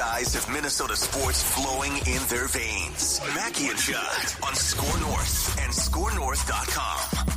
guys have Minnesota sports flowing in their veins. Mackey and Judd on Score North and ScoreNorth.com.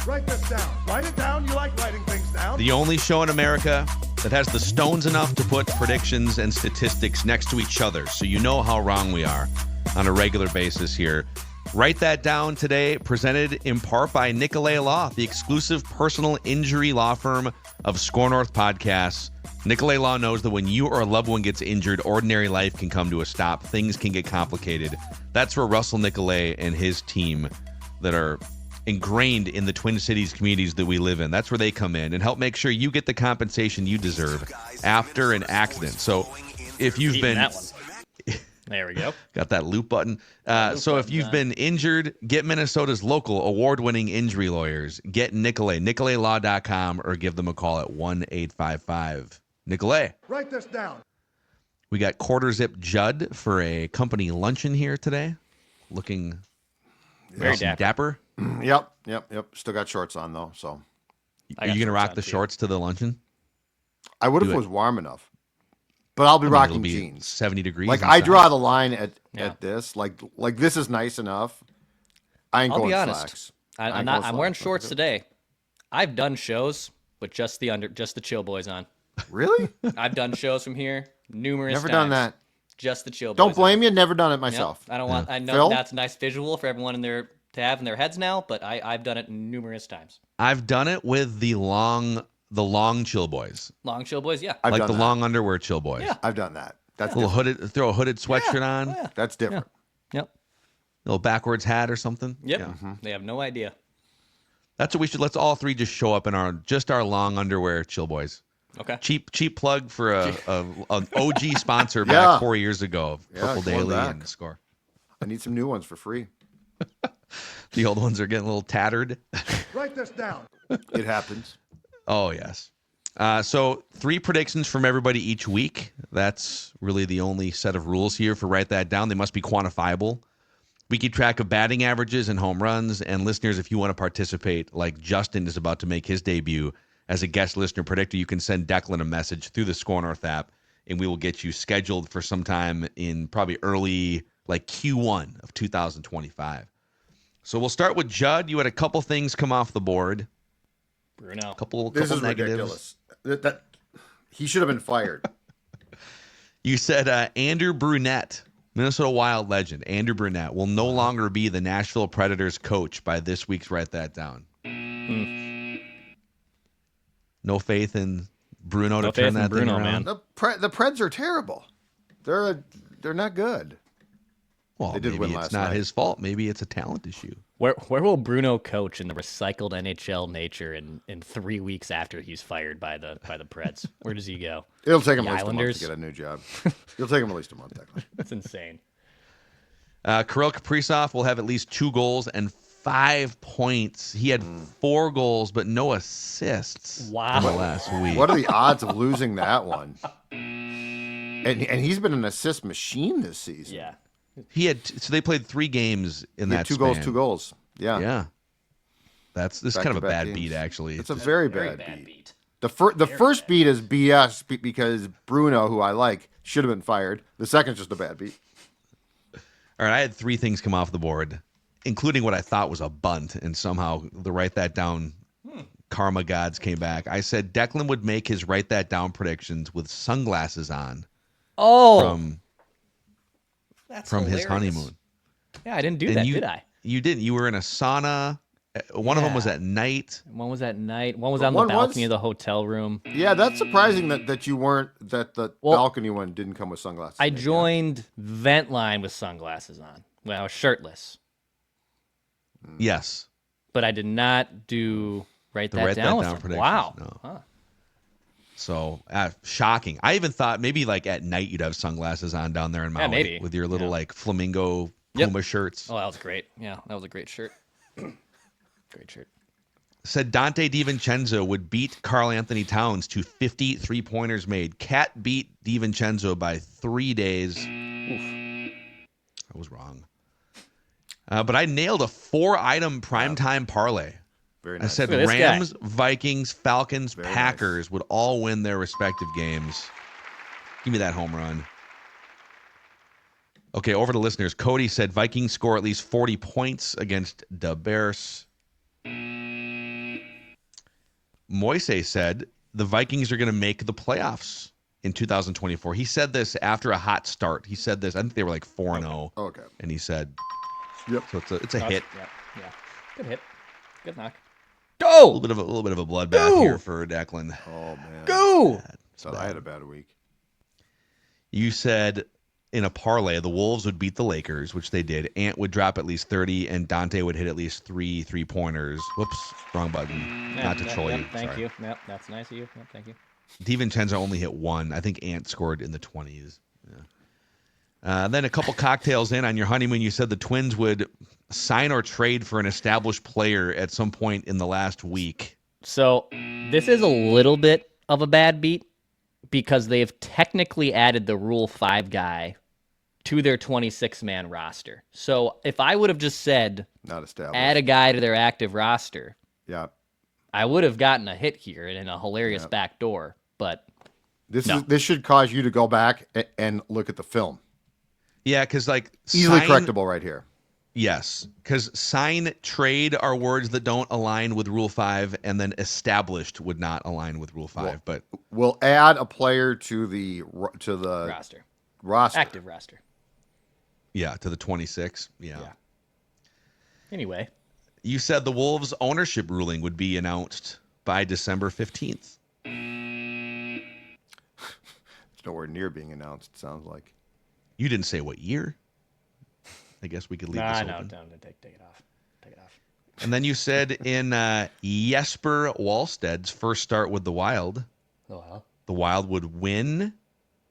Write this down. Write it down. You like writing things down. The only show in America that has the stones enough to put predictions and statistics next to each other, so you know how wrong we are on a regular basis here. Write that down today, presented in part by Nicolay Law, the exclusive personal injury law firm of Score North podcasts. Nicolay Law knows that when you or a loved one gets injured, ordinary life can come to a stop. Things can get complicated. That's where Russell Nicolay and his team that are ingrained in the Twin Cities communities that we live in, that's where they come in and help make sure you get the compensation you deserve after an accident. So if you've been... that one. There we go. Got that loop button. So if you've been injured, get Minnesota's local award-winning injury lawyers. Get Nicolay, nicolaylaw.com, or give them a call at 1-855-NICOLAY. Write this down. We got Quarter Zip Judd for a company luncheon here today. Looking Very dapper. Yep. Still got shorts on, though. So, Are you going to rock the shorts to the luncheon? I would if it was warm enough. But I'll be rocking jeans. 70 degrees. Like, I draw the line at this. Like this is nice enough. I ain't I'll going be honest. slacks. I'm wearing shorts today. I've done shows with just the chill boys on. Really? I've done shows from here numerous Never times. done that. Just the chill boys. Don't blame on. you. Never done it myself. Yep. I don't want. I know Phil? that's a nice visual for everyone to have in their heads now, but I've done it numerous times. I've done it with the long chill boys. Long chill boys, yeah. I've like done the that. long underwear chill boys. Yeah. I've done that. That's A little throw a hooded sweatshirt on. Oh, yeah. That's different. Yep. Little backwards hat or something. Yep. Yeah. They have no idea. That's what we should. Let's all three just show up in our long underwear chill boys. Okay. Cheap plug for an OG sponsor Yeah. back 4 years ago of Purple going Daily back. and Score. I need some new ones for free. The old ones are getting a little tattered. Write this down. It happens. Oh, yes. So 3 predictions from everybody each week. That's really the only set of rules here for Write That Down. They must be quantifiable. We keep track of batting averages and home runs. And listeners, if you want to participate, like Justin is about to make his debut as a guest listener predictor, you can send Declan a message through the Score North app, and we will get you scheduled for some time in probably early, like Q1 of 2025. So we'll start with Judd. You had a couple things come off the board. Bruno. Couple This is negatives. ridiculous. That he should have been fired. You said Andrew Brunette, Minnesota Wild legend, Andrew Brunette, will no longer be the Nashville Predators coach by this week's Write That Down. No faith in Bruno to turn that thing around? The Preds are terrible. They're not good. Well, They did maybe win it's last not night. his fault. Maybe it's a talent issue. Where will Bruno coach in the recycled NHL nature in 3 weeks after he's fired by the Preds? Where does he go? It'll take him The at least a month Islanders? to get a new job. It'll take him at least a month, Declan. That's insane. Kirill Kaprizov will have at least 2 goals and 5 points. He had 4 goals, but no assists. Wow. in the last week. What are the odds of losing that one? And he's been an assist machine this season. Yeah. He had so they played 3 games in He had that 2 span. goals, 2 goals. Yeah. Yeah. This is kind of a Back-to-back bad games. beat, actually. It's a very Very bad beat. beat. The first beat is BS because Bruno, who I like, should have been fired. The second's just a bad beat. All right, I had 3 things come off the board, including what I thought was a bunt, and somehow the Write That Down karma gods came back. I said Declan would make his Write That Down predictions with sunglasses on Oh, that's from his hilarious. honeymoon. Yeah, I didn't do And that, you, did I? You didn't. You were in a sauna. One of them was Yeah. at night. One was at night. One was on one the was- balcony of the hotel room. Yeah, that's surprising that the Well, balcony one didn't come with sunglasses. I Yeah. joined Vent Line with sunglasses on when I was shirtless, Yes. but I did not do Write The That Write Down That with Down them. predictions, Wow. no. Huh. So shocking. I even thought maybe like at night you'd have sunglasses on down there in Maui maybe. with your little Yeah. like flamingo Yep. Puma shirts. Oh, that was great. Yeah, that was a great shirt. Great shirt. Said Dante DiVincenzo would beat Karl-Anthony Towns to 50 3-pointers made. Cat beat DiVincenzo by 3 days. Oof. I was wrong. But I nailed a 4-item primetime parlay. Very I nice. said Look at this guy. Rams, Vikings, Falcons, Very Packers would all win their respective games. Give me that home run. Okay, over to listeners. Cody said Vikings score at least 40 points against the Bears. Moise said the Vikings are going to make the playoffs in 2024. He said this after a hot start. He said this. I think they were like 4-0. Okay. And he said, "Yep." So it's a hit. Yeah. Good hit. Good knock. A Go. little bit of a bloodbath Go. here for Declan. Oh man. Go. So I had a bad week. You said in a parlay the Wolves would beat the Lakers, which they did. Ant would drop at least 30, and Dante would hit at least 3 3-pointers. Whoops, wrong button. Not to troll you. Thank Sorry. you. Yep, that's nice of you. Yep, thank you. DiVincenzo only hit 1. I think Ant scored in the 20s. Yeah. Then a couple cocktails in on your honeymoon, you said the Twins would sign or trade for an established player at some point in the last week. So this is a little bit of a bad beat because they've technically added the Rule 5 guy to their 26-man roster. So if I would have just said Not established. add a guy to their active roster, Yeah. I would have gotten a hit here and a hilarious back door. But This should cause you to go back and look at the film. Yeah, because like Easily correctable right here. Yes, because sign, trade are words that don't align with Rule 5, and then established would not align with Rule 5. But we'll add a player to the roster. Active roster. Yeah, to the 26. Yeah. Anyway. You said the Wolves' ownership ruling would be announced by December 15th. It's nowhere near being announced, sounds like. You didn't say what year. I guess we could leave this open. No, take it off. Take it off. And then you said in Jesper Wallsted's first start with the Wild, the Wild would win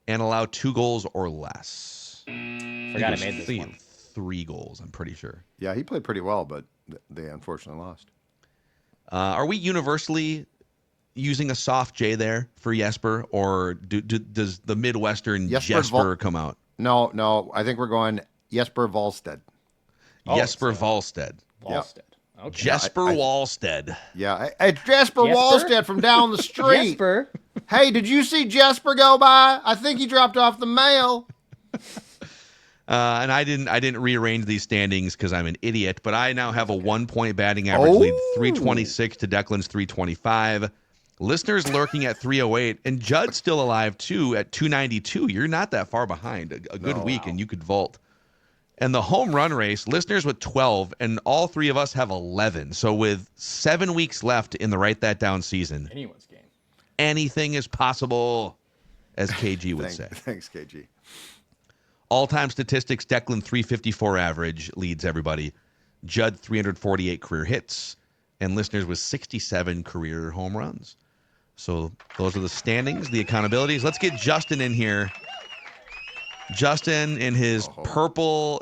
and allow 2 goals or less. Forgot I made this one. 3 goals, I'm pretty sure. Yeah, he played pretty well, but they unfortunately lost. Are we universally using a soft J there for Jesper, or does the Midwestern Jesper come out? No. I think we're going Jesper Wallsted. Jesper Wallsted. Wallsted. Okay. Jesper Wallsted. Yeah, it's Jesper Wallsted from down the street. Jesper. Hey, did you see Jesper go by? I think he dropped off the mail. And I didn't rearrange these standings because I'm an idiot, but I now have a 1-point batting average lead, 326 to Declan's 325. Listeners lurking at 308, and Judd's still alive too at 292. You're not that far behind. A good week, and you could vault. And the home run race, listeners with 12, and all 3 of us have 11. So with 7 weeks left in the Write That Down season, Anyone's game. Anything is possible, as KG would say. Thanks, KG. All-time statistics, Declan 354 average leads everybody. Judd 348 career hits, and listeners with 67 career home runs. So those are the standings, the accountabilities. Let's get Justin in here. Justin in his purple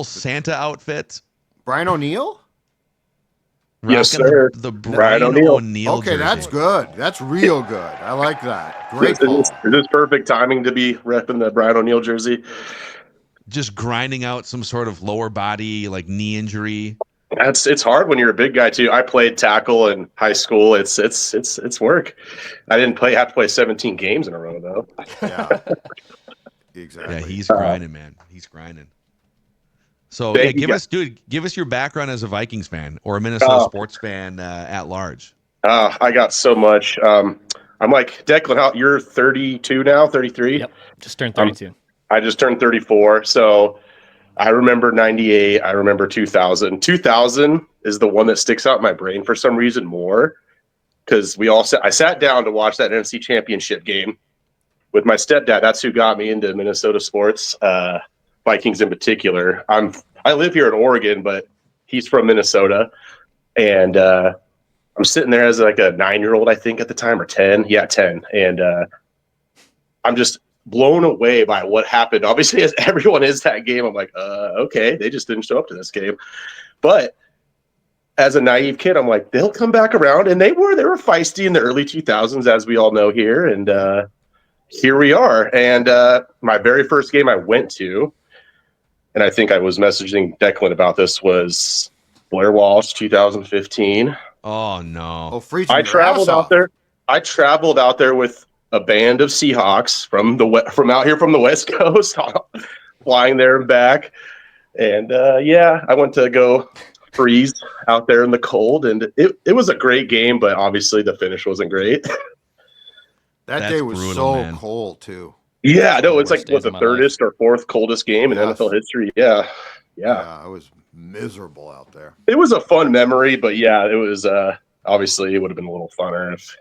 Santa outfit. Brian O'Neill? Yes, sir. The Brian O'Neill Okay, jersey. that's good. That's real good. I like that. Great call. Is this perfect timing to be repping the Brian O'Neill jersey? Just grinding out some sort of lower body, like knee injury. It's hard when you're a big guy too. I played tackle in high school. It's work. I didn't have to play 17 games in a row though. Yeah. Exactly. Yeah, he's grinding, man. He's grinding. So yeah, give us your background as a Vikings fan or a Minnesota sports fan at large. I got so much. I'm like Declan. You're 32 now, 33. Yep, just turned 32. I just turned 34. So I remember 98. I remember 2000. 2000 is the one that sticks out in my brain for some reason more because I sat down to watch that NFC Championship game with my stepdad. That's who got me into Minnesota sports. Vikings in particular. I live here in Oregon, but he's from Minnesota, and I'm sitting there as like a 9-year-old, I think at the time, or 10. Yeah, 10, and I'm just blown away by what happened. Obviously, as everyone is that game, I'm like, okay, they just didn't show up to this game, but as a naive kid, I'm like, they'll come back around, and they were feisty in the early 2000s, as we all know here, and here we are. And my very first game I went to, and I think I was messaging Declan about this, was Blair Walsh 2015. Oh no! freezing I your traveled ass out off. there. I traveled out there with a band of Seahawks from out here from the West Coast, flying there and back. And I went to go freeze out there in the cold, and it was a great game, but obviously the finish wasn't great. That day was brutal, so man. cold too. Yeah, no, it's like Worst days the of my thirdest or fourth coldest game in Yes. NFL history. Yeah. Yeah, it was miserable out there. It was a fun memory, but yeah, it was obviously it would have been a little funner if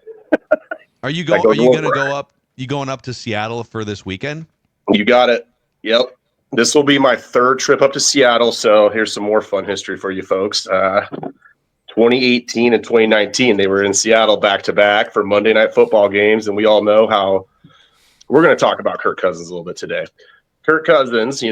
Are you That going? Are goes you over. going to go up? You going up to Seattle for this weekend? you got it. Yep. This will be my third trip up to Seattle, so here's some more fun history for you folks. 2018 and 2019, they were in Seattle back to back for Monday Night Football games, and we all know how we're going to talk about Kirk Cousins a little bit today. Kirk Cousins,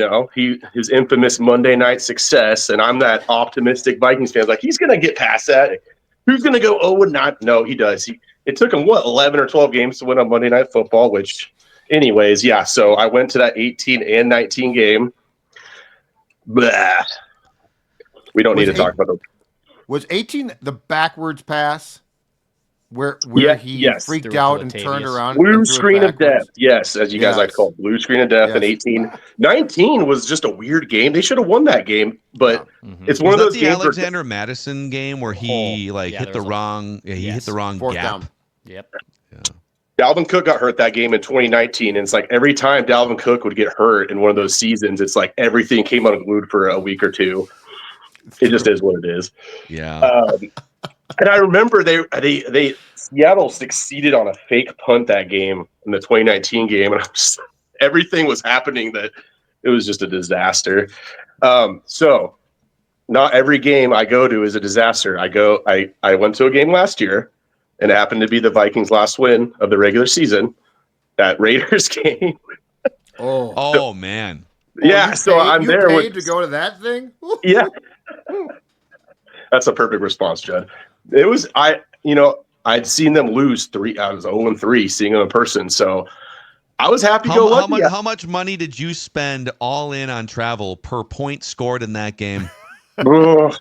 his infamous Monday night success, and I'm that optimistic Vikings fan. Like, he's going to get past that. Who's going to go 0-9? No, he does. It took him, 11 or 12 games to win on Monday Night Football, which, anyways, yeah. So I went to that 18 and 19 game. Blah. We don't need to talk about them. Was 18 the backwards pass where he Yes. freaked The out and Latavius. turned around? Blue and threw it screen of backwards? death. Yes, as you guys like to call it. Blue screen of death in Yes. 18. 19 was just a weird game. They should have won that game, but it's one Was of that those the games where Alexander Madison game where he hit there the was wrong? He hit the wrong Fourth gap. down. Yep. Dalvin Cook got hurt that game in 2019, and it's like every time Dalvin Cook would get hurt in one of those seasons, it's like everything came unglued for a week or two. It just is what it is. Yeah. And I remember they Seattle succeeded on a fake punt that game in the 2019 game, and everything was happening that it was just a disaster. So not every game I go to is a disaster. I went to a game last year, and it happened to be the Vikings' last win of the regular season. That Raiders game. Oh man. Yeah, so I'm there paid to go to that thing. Yeah. That's a perfect response, Judd. It was I'd seen them lose 3. I was 0-3 seeing them in person, so I was happy to go lucky. How much money did you spend all in on travel per point scored in that game? About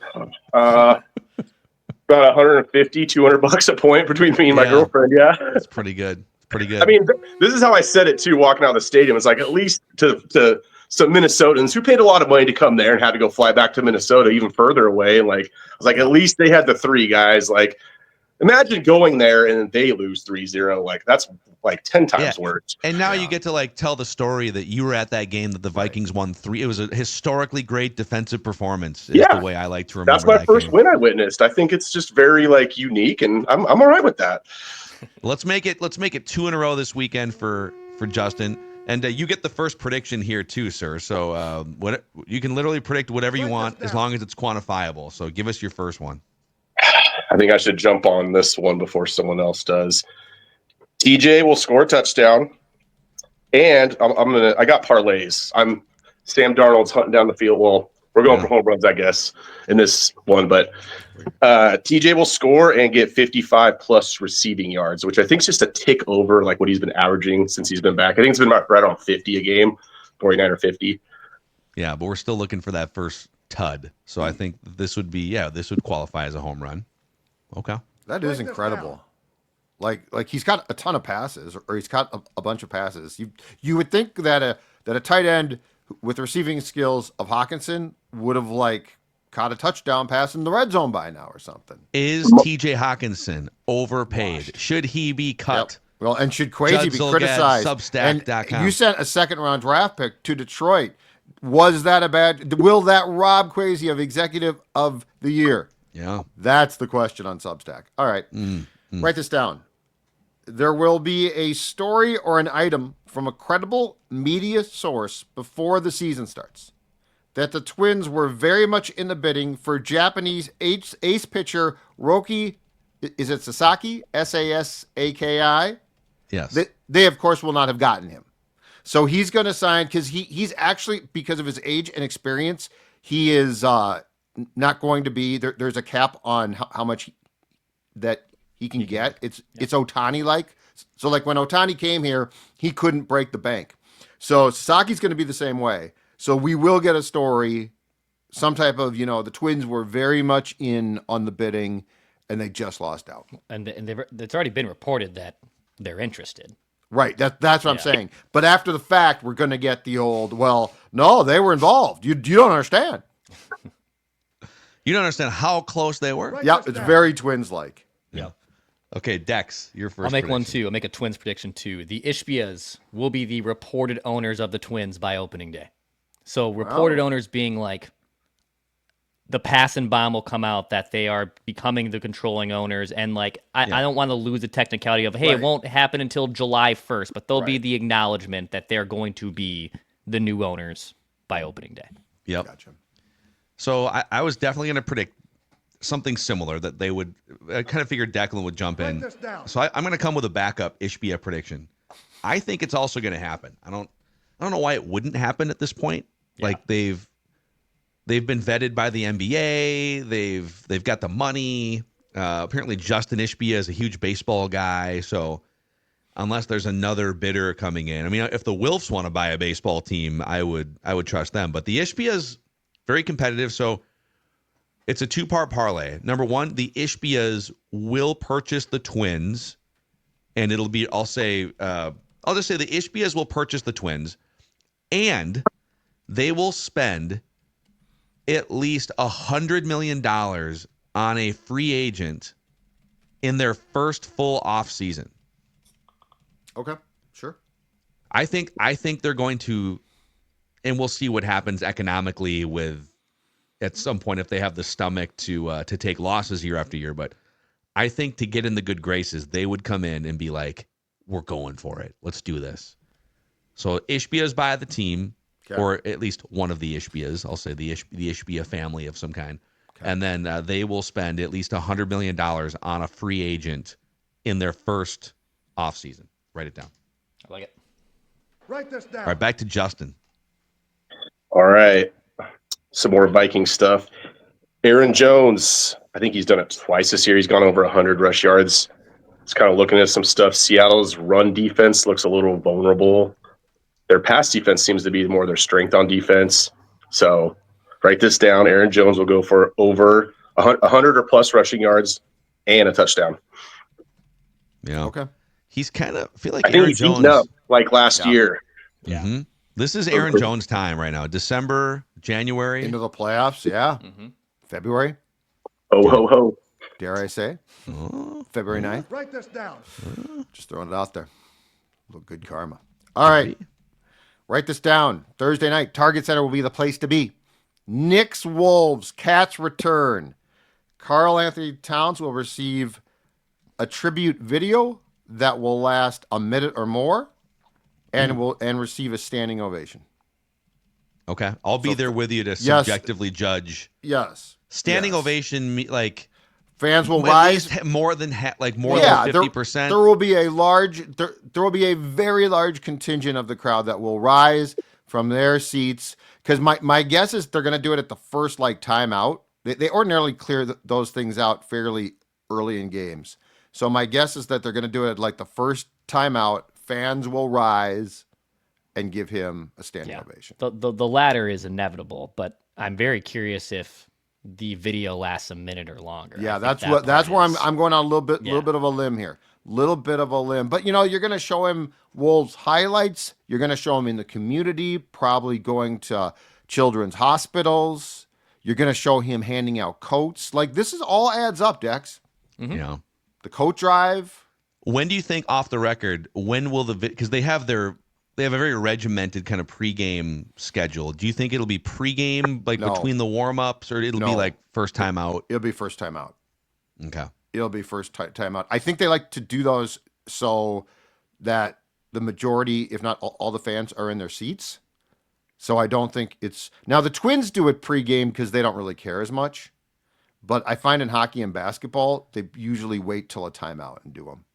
150, $200 a point between me and my girlfriend. Yeah, that's pretty good. Pretty good. I mean, this is how I said it too. Walking out of the stadium, it's like at least to some Minnesotans who paid a lot of money to come there and had to go fly back to Minnesota, even further away. And like, I was like, at least they had the 3 guys. Like, imagine going there and they lose 3-0. Like, that's like 10 times worse. And now you get to like tell the story that you were at that game that the Vikings won 3. It was a historically great defensive performance. Is the way I like to remember. That's my first game. win I witnessed. I think it's just very like unique, and I'm all right with that. Let's make it 2 in a row this weekend for Justin. And you get the first prediction here too, sir. So what you can literally predict whatever you want as long as it's quantifiable. So give us your first one. I think I should jump on this one before someone else does. TJ will score a touchdown, and I got parlays. Sam Darnold's hunting down the field. Well, we're going for home runs, I guess, in this one. But TJ will score and get 55 plus receiving yards, which I think is just a tick over like what he's been averaging since he's been back. I think it's been right on 50 a game, 49 or 50. Yeah, but we're still looking for that first tud. So I think this would qualify as a home run. Okay. That is incredible. Like he's got a ton of passes, or he's got a bunch of passes. You would think that a tight end with receiving skills of Hawkinson would have like caught a touchdown pass in the red zone by now or something. Is TJ Hawkinson overpaid? Should he be cut? Yep. Well, and should Kwesi Judd be Zulgad, criticized? Substack.com. And you sent a 2nd-round draft pick to Detroit. Was that a bad? Will that rob Kwesi of Executive of the Year? Yeah. That's the question on Substack. All right. Write this down. There will be a story or an item from a credible media source before the season starts that the Twins were very much in the bidding for Japanese ace pitcher Roki. Is it Sasaki? Sasaki? Yes. They of course will not have gotten him. So he's going to sign because he's actually, because of his age and experience, he is not going to be there's a cap on how much that he can get. It's Ohtani like. So like when Ohtani came here, he couldn't break the bank. So Sasaki's going to be the same way. So we will get a story, some type of, the Twins were very much in on the bidding and they just lost out. And it's already been reported that they're interested. Right. That's what I'm saying. But after the fact, we're going to get the old, well, no, they were involved. You don't understand. You don't understand how close they were? Right. Yep. It's very Twins-like. Yeah. Okay, Dex, your first I'll make one prediction. too. I'll make a Twins prediction too. The Ishbias will be the reported owners of the Twins by opening day. So reported owners being like the pass and bomb will come out that they are becoming the controlling owners. And like, I don't want to lose the technicality of, hey, it won't happen until July 1st, but there'll be the acknowledgement that they're going to be the new owners by opening day. Yep. Gotcha. So I was definitely going to predict something similar that they would. I kind of figured Declan would jump in. Write this down. So I'm going to come with a backup Ishbia prediction. I think it's also going to happen. I don't know why it wouldn't happen at this point. Yeah. Like they've been vetted by the NBA. They've got the money. Apparently Justin Ishbia is a huge baseball guy. So unless there's another bidder coming in, I mean, if the Wilfs want to buy a baseball team, I would trust them. But the Ishbia's very competitive. So it's a two-part parlay. Number one, the Ishbias will purchase the Twins, and it'll be, I'll just say the Ishbias will purchase the Twins, and they will spend at least $100 million on a free agent in their first full offseason. Okay. Sure. I think they're going to, and we'll see what happens economically with at some point if they have the stomach to take losses year after year. But I think to get in the good graces, they would come in and be like, we're going for it. Let's do this. So Ishbia's buy the team, or at least one of the Ishbias. I'll say the Ishbia family of some kind. Okay. And then they will spend at least $100 million on a free agent in their first offseason. Write it down. I like it. Write this down. All right, back to Justin. All right. Some more Viking stuff. Aaron Jones, I think he's done it twice this year. He's gone over 100 rush yards. It's kind of looking at some stuff. Seattle's run defense looks a little vulnerable. Their pass defense seems to be more their strength on defense. So write this down. Aaron Jones will go for over 100 or plus rushing yards and a touchdown. Yeah. Okay. He's kind of, I feel like I think Aaron he's Jones. eaten up like last year. Yeah. Mm-hmm. This is Aaron Jones' time right now. December, January. Into the playoffs. Yeah. Mm-hmm. February. Ho, ho, ho. Dare I say? February 9th. Write this down. Just throwing it out there. A little good karma. All right. Write this down. Thursday night, Target Center will be the place to be. Knicks Wolves, Cats return. Karl-Anthony Towns will receive a tribute video that will last a minute or more and will receive a standing ovation. Okay. I'll be there with you to Yes. subjectively judge. Yes. Standing Yes. ovation, like Fans will at rise. least more than than There 50%. will be a large, there will be a very large contingent of the crowd that will rise from their seats. Because my guess is they're going to do it at the first timeout. They ordinarily clear those things out fairly early in games. So my guess is that they're going to do it at the first timeout. Fans will rise and give him a standing ovation. The latter is inevitable, but I'm very curious if the video lasts a minute or longer. Yeah, that's where I'm going on a little bit of a limb here. Little bit of a limb. But you're going to show him Wolves highlights. You're going to show him in the community, probably going to children's hospitals. You're going to show him handing out coats. This is all adds up, Dex. Mm-hmm. Yeah. The coat drive. When do you think, off the record, when will because they have a very regimented kind of pregame schedule. Do you think it'll be pregame, No. between the warm-ups, or it'll be first time out? It'll be first time out. Okay. It'll be first time out. I think they like to do those so that the majority, if not all the fans, are in their seats. So I don't think it's... Now, the Twins do it pregame because they don't really care as much. But I find in hockey and basketball, they usually wait till a timeout and do them.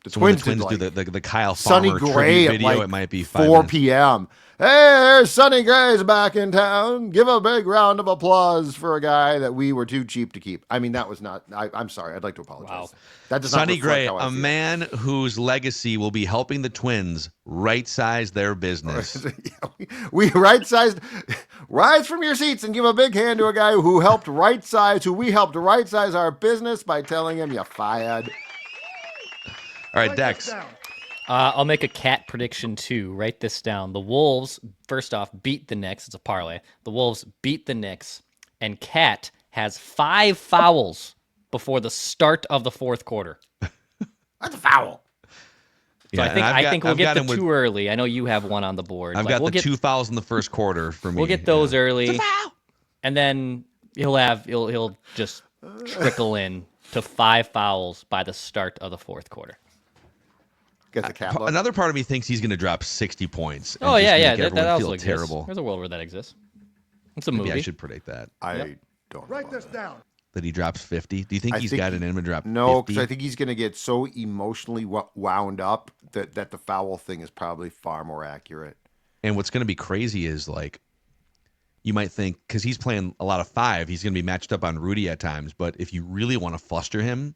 So when the Twins do the Kyle Sonny Farmer Gray tribute at video, it might be 5 4 minutes. p.m. Hey, there's Sonny Gray's back in town. Give a big round of applause for a guy that we were too cheap to keep. I mean, that was not... I'm sorry. I'd like to apologize. Wow. That does not Sonny reflect Gray, how I a feel. man whose legacy will be helping the Twins right-size their business. We right-sized... Rise from your seats and give a big hand to a guy who we helped right-size our business by telling him you fired. All right, Write Dex. this down. I'll make a cat prediction too. Write this down. The Wolves, first off, beat the Knicks. It's a parlay. The Wolves beat the Knicks, and Cat has 5 fouls before the start of the fourth quarter. That's a foul. So I think we'll get the 2 early. I know you have one on the board. I've got the 2 fouls in the first quarter for me. We'll get those early, and then he'll just trickle in to 5 fouls by the start of the fourth quarter. Get the cat look. Another part of me thinks he's going to drop 60 points. Oh yeah. That also feel terrible. There's a world where that exists. It's a movie. Maybe I should predict that. I don't Write this down. That he drops 50. Do you think he's got it in him to drop 50? No, because I think he's going to get so emotionally wound up that the foul thing is probably far more accurate. And what's going to be crazy is like, you might think, because he's playing a lot of 5, he's going to be matched up on Rudy at times. But if you really want to fluster him,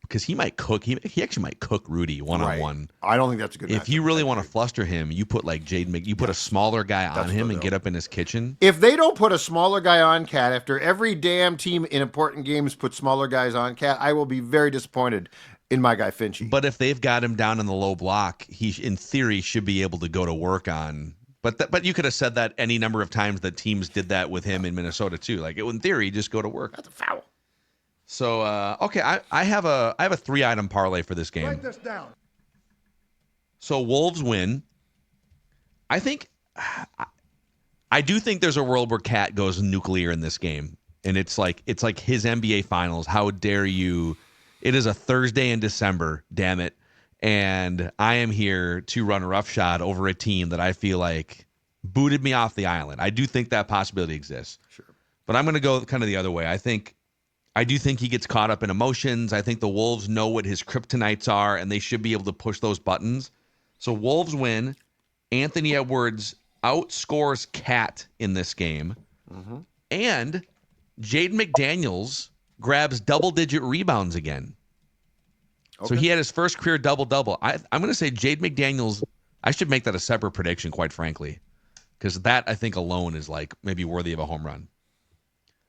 because he might cook, he actually might cook Rudy one-on-one. I don't think that's a good If you really want to fluster him, you put like you put a smaller guy on him and get up in his kitchen. If they don't put a smaller guy on Cat after every damn team in important games put smaller guys on Cat, I will be very disappointed in my guy Finchie. But if they've got him down in the low block, he in theory should be able to go to work on. But you could have said that any number of times that teams did that with him in Minnesota too. Like in theory, just go to work. That's a foul. So okay, I have a 3-item parlay for this game. Write this down. So Wolves win. I do think there's a world where Cat goes nuclear in this game, and it's like his NBA Finals. How dare you? It is a Thursday in December, damn it, and I am here to run roughshod over a team that I feel like booted me off the island. I do think that possibility exists. Sure, but I'm going to go kind of the other way. I do think he gets caught up in emotions. I think the Wolves know what his kryptonites are, and they should be able to push those buttons. So Wolves win. Anthony Edwards outscores Cat in this game. Mm-hmm. And Jaden McDaniels grabs double-digit rebounds again. Okay. So he had his first career double-double. I'm going to say Jaden McDaniels, I should make that a separate prediction, quite frankly, because that, I think, alone is like maybe worthy of a home run.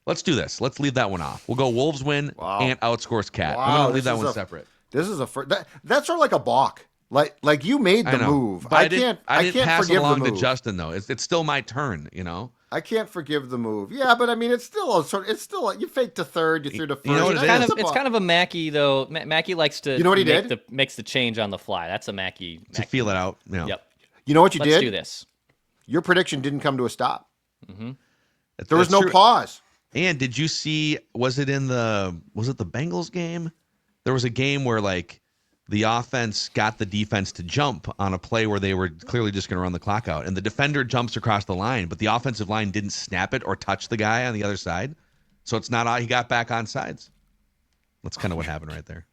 Let's do this. Let's leave that one off. We'll go Wolves win and outscores Cat. Wow, I'm going to leave that one separate. This is that's sort of like a balk. Like you made the move. But I can't pass it along the to Justin though. It's still my turn, you know. I can't forgive the move. Yeah, but I mean, it's still you faked to third, you threw to first. You know what it's kind of a Mackey though. Mackey likes to. You know what he did? Makes the change on the fly. That's a Mackey. To feel it out. Yeah. Yep. You know what you did? Let's do this. Your prediction didn't come to a stop. Mm-hmm. There was no pause. And did you see? Was it the Bengals game? There was a game where like the offense got the defense to jump on a play where they were clearly just going to run the clock out, and the defender jumps across the line, but the offensive line didn't snap it or touch the guy on the other side, so it's not. He got back on sides. That's kind of what happened right there.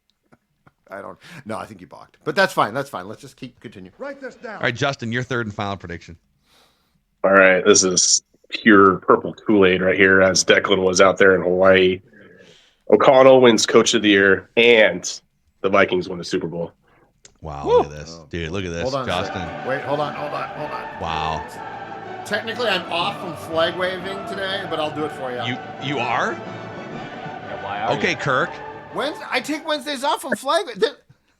I think you balked, but that's fine. Let's just continue. Write this down. All right, Justin, your third and final prediction. All right, this is pure purple Kool-Aid right here, as Declan was out there in Hawaii. O'Connell wins Coach of the Year, and the Vikings win the Super Bowl. Wow, look at this. Dude, look at this, Justin. Wait, hold on. Wow. Technically, I'm off from flag waving today, but I'll do it for you. You are? Yeah, why are okay, you? Kirk. I take Wednesdays off from flag.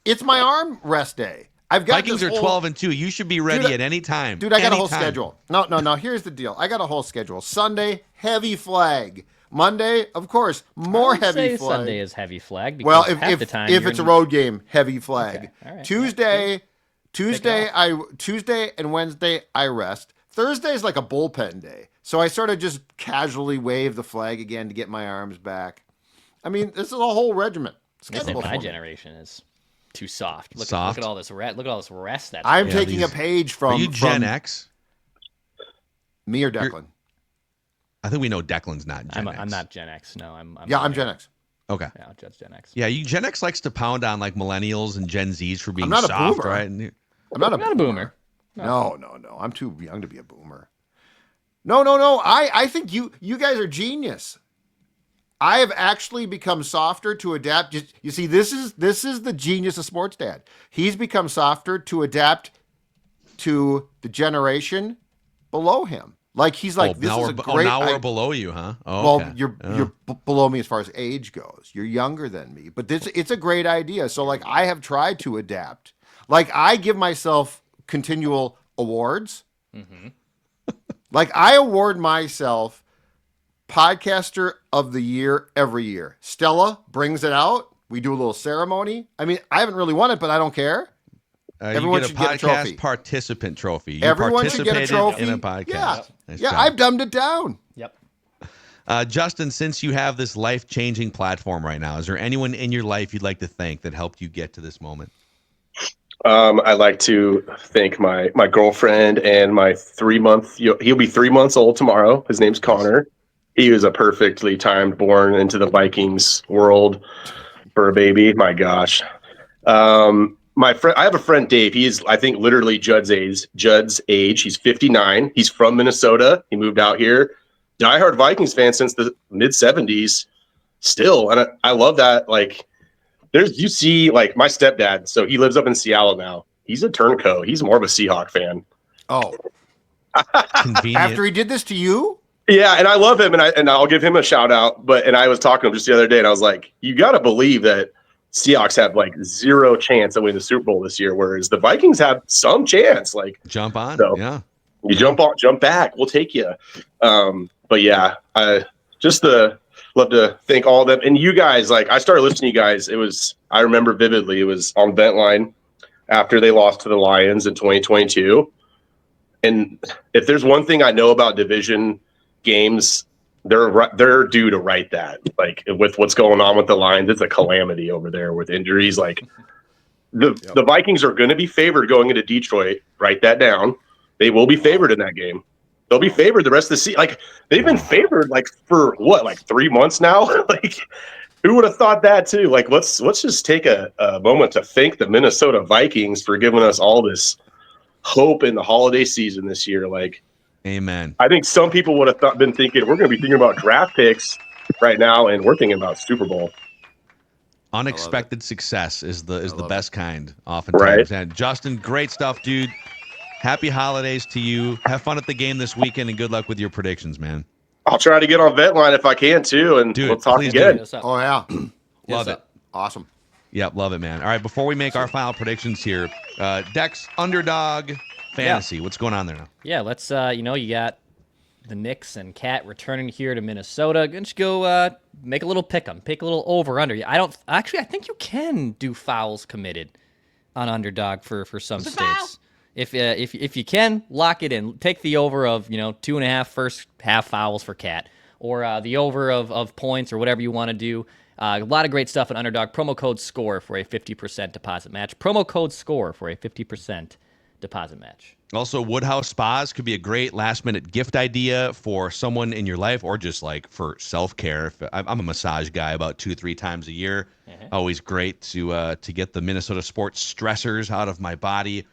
It's my arm rest day. I've got Vikings are 12-2. You should be ready at any time. Dude, I got a whole schedule. No. Here's the deal. I got a whole schedule. Sunday, heavy flag. Monday, of course, more heavy flag. Sunday is heavy flag. Because half the time if it's a road game, heavy flag. Okay. All right. Tuesday and Wednesday I rest. Thursday is like a bullpen day, so I sort of just casually wave the flag again to get my arms back. I mean, this is a whole regiment. My generation is too soft. Look at all this rest. Look at all this rest. I'm taking a page from. Are you Gen X? Me or Declan? I think we know Declan's not Gen X. I'm not Gen X. No, I'm Gen X. Okay. Yeah, Judd's Gen X. Yeah, Gen X likes to pound on like millennials and Gen Zs for being soft, right? I'm not a boomer. No. I'm too young to be a boomer. No. I think you guys are genius. I have actually become softer to adapt. You see, this is the genius of Sports Dad. He's become softer to adapt to the generation below him. Like he's like, this is a great. Now we're below you, huh? Oh, well, okay. You're below me as far as age goes. You're younger than me, but it's a great idea. So like, I have tried to adapt. Like I give myself continual awards. Like I award myself podcaster of the year every year. Stella brings it out. We do a little ceremony. I mean, I haven't really won it, but I don't care. Everyone should get a trophy. Participant trophy. You Everyone should get a trophy in a podcast. Yeah, Nice yeah. job. I've dumbed it down. Yep. Justin, since you have this life-changing platform right now, is there anyone in your life you'd like to thank that helped you get to this moment? I'd like to thank my girlfriend and my 3-month. He'll be 3 months old tomorrow. His name's Connor. He was a perfectly timed born into the Vikings world for a baby. My gosh. My friend, I have a friend, Dave. He is, I think, literally Judd's age. He's 59. He's from Minnesota. He moved out here. Diehard Vikings fan since the mid 70s. Still, and I love that. Like, you see, like my stepdad. So he lives up in Seattle now. He's a turncoat. He's more of a Seahawk fan. Oh, Convenient. after he did this to you? Yeah, and I love him, and I'll give him a shout out. And I was talking to him just the other day, and I was like, you got to believe that Seahawks have like zero chance of winning the Super Bowl this year, whereas the Vikings have some chance. Like Jump on, so yeah. You jump back. We'll take you. But yeah, I just love to thank all of them. And you guys, like I started listening to you guys. I remember vividly. It was on Ventline after they lost to the Lions in 2022. And if there's one thing I know about division games, they're due to right that. Like with what's going on with the Lions, it's a calamity over there with injuries. Like the Vikings are going to be favored going into Detroit. Write that down. They will be favored in that game. They'll be favored the rest of the season. Like they've been favored like for what, like 3 months now. Like who would have thought that too? Like let's just take a moment to thank the Minnesota Vikings for giving us all this hope in the holiday season this year. Like, Amen. I think some people would have been thinking we're going to be thinking about draft picks right now, and we're thinking about Super Bowl. Unexpected success is the best kind, oftentimes. Right. And Justin, great stuff, dude. Happy holidays to you. Have fun at the game this weekend, and good luck with your predictions, man. I'll try to get on Ventline if I can too, and Dude, we'll talk please again. do. Oh, yeah. Love it. Awesome. Yep, love it, man. All right, before we make our final predictions here, Dex, underdog fantasy. What's going on there now? Yeah, let's, you got the Knicks and Cat returning here to Minnesota. Let's go make a little pick 'em, pick a little over under. I think you can do fouls committed on underdog for some states. If you can, lock it in. Take the over of 2.5 first half fouls for Cat, or the over of points, or whatever you want to do. A lot of great stuff at Underdog. Promo code SCORE for a 50% deposit match. Promo code SCORE for a 50% deposit match. Also, Woodhouse Spas could be a great last-minute gift idea for someone in your life, or just like for self-care. I'm a massage guy about 2-3 times a year. Always great to get the Minnesota sports stressors out of my body.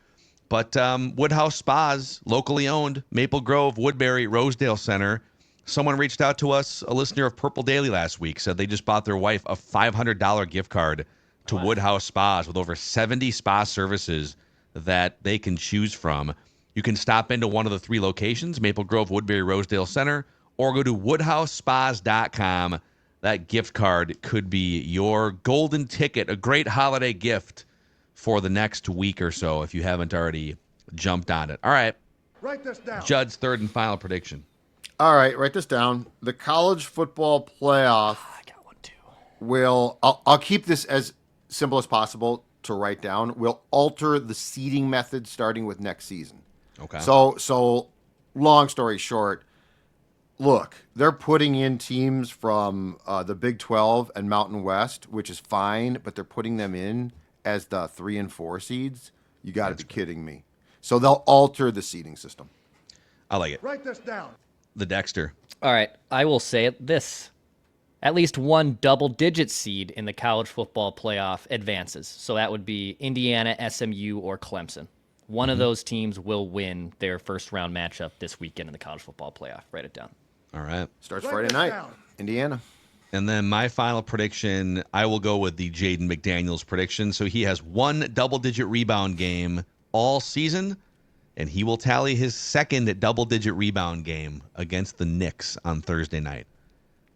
But Woodhouse Spas, locally owned, Maple Grove, Woodbury, Rosedale Center. Someone reached out to us, a listener of Purple Daily last week, said they just bought their wife a $500 gift card to Woodhouse Spas with over 70 spa services that they can choose from. You can stop into one of the 3 locations, Maple Grove, Woodbury, Rosedale Center, or go to woodhousespas.com. That gift card could be your golden ticket, a great holiday gift for the next week or so if you haven't already jumped on it. All right. Write this down. Judd's third and final prediction. All right, write this down. The college football playoff I got one too. I'll keep this as simple as possible to write down. Will alter the seeding method starting with next season. Okay. So long story short, look, they're putting in teams from the Big 12 and Mountain West, which is fine, but they're putting them in as the 3 and 4 seeds. You got to be kidding me. So they'll alter the seeding system. I like it. Write this down. The Dexter. All right, I will say this. At least one double-digit seed in the college football playoff advances. So that would be Indiana, SMU, or Clemson. One of those teams will win their first-round matchup this weekend in the college football playoff. Write it down. All right. Starts Write Friday this night. down. Indiana. And then my final prediction, I will go with the Jaden McDaniels prediction. So he has one double-digit rebound game all season, and he will tally his second double-digit rebound game against the Knicks on Thursday night.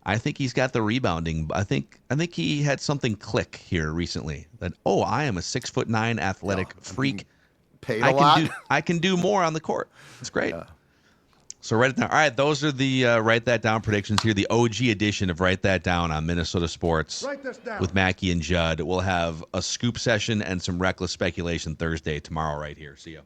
I think he's got the rebounding. I think he had something click here recently. That I am a 6'9" athletic freak. Paid a lot. I can do more on the court. It's great. Yeah. So write it down. All right, those are the write that down predictions here. The OG edition of Write That Down on Minnesota Sports Write this down. with Mackey and Judd. We'll have a scoop session and some reckless speculation Thursday tomorrow right here. See you.